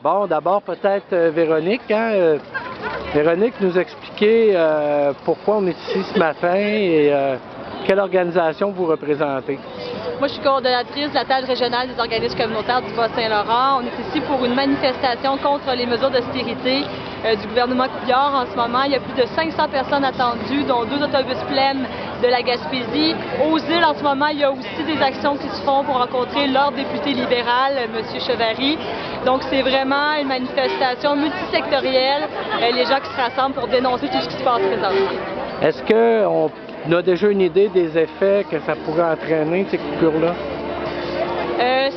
Bon, d'abord peut-être Véronique. Véronique nous expliquer pourquoi on est ici ce matin et quelle organisation vous représentez. Moi, je suis coordonnatrice de la tâche régionale des organismes communautaires du Bas-Saint-Laurent. On est ici pour une manifestation contre les mesures d'austérité du gouvernement Couillard en ce moment. Il y a plus de 500 personnes attendues, dont 2 autobus pleins de la Gaspésie. Aux îles, en ce moment, il y a aussi des actions qui se font pour rencontrer leur député libéral, M. Chevary. Donc, c'est vraiment une manifestation multisectorielle. Les gens qui se rassemblent pour dénoncer tout ce qui se passe présentement. Est-ce qu'on a déjà une idée des effets que ça pourrait entraîner, ces coupures-là?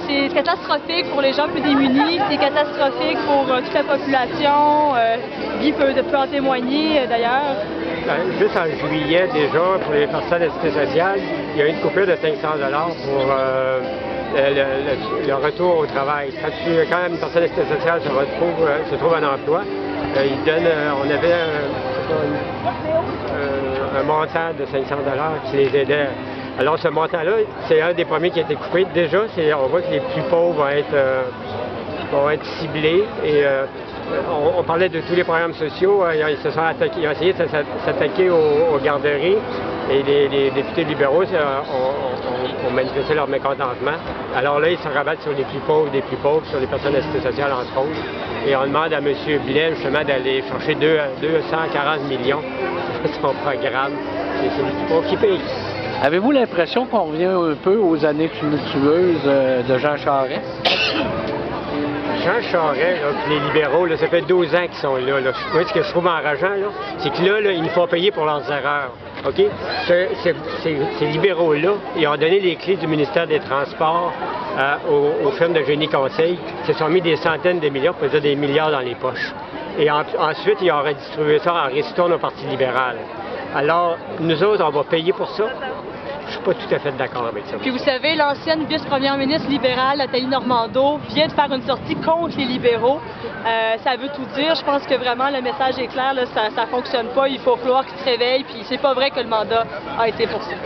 C'est catastrophique pour les gens plus démunis, c'est catastrophique pour toute la population. Guy peut en témoigner d'ailleurs. Juste en juillet déjà, pour les personnes de cité sociale, il y a eu une coupure de 500 $ pour le retour au travail. Quand une personne de cité sociale se trouve un emploi, on avait un montant de 500 $ qui les aidait. Alors ce montant-là, c'est un des premiers qui a été coupé. Déjà, on voit que les plus pauvres vont être ciblés. Et on parlait de tous les programmes sociaux. Ils ont essayé de s'attaquer aux garderies. Et les députés libéraux ont manifesté leur mécontentement. Alors là, ils se rabattent sur les plus pauvres des plus pauvres, sur les personnes de cité sociale, entre autres. Et on demande à M. Blais, justement, d'aller chercher 240 millions de son programme. Et c'est les plus pauvres qui payent. Avez-vous l'impression qu'on revient un peu aux années tumultueuses de Jean Charest? Jean Charest, là, les libéraux, là, ça fait 12 ans qu'ils sont là. Moi, ce que je trouve enrageant, c'est que là, ils nous font payer pour leurs erreurs. OK? Ces libéraux-là, ils ont donné les clés du ministère des Transports aux firmes de génie conseil. Ils se sont mis des centaines de millions, pour dire des milliards dans les poches. Et ensuite, ils ont redistribué ça en ristourne au Parti libéral. Alors, nous autres, on va payer pour ça. Je suis pas tout à fait d'accord avec ça. Puis vous savez, l'ancienne vice-première ministre libérale, Nathalie Normando, vient de faire une sortie contre les libéraux. Ça veut tout dire. Je pense que vraiment le message est clair, là, ça fonctionne pas. Il faut falloir qu'ils se réveillent. Puis c'est pas vrai que le mandat a été poursuivi.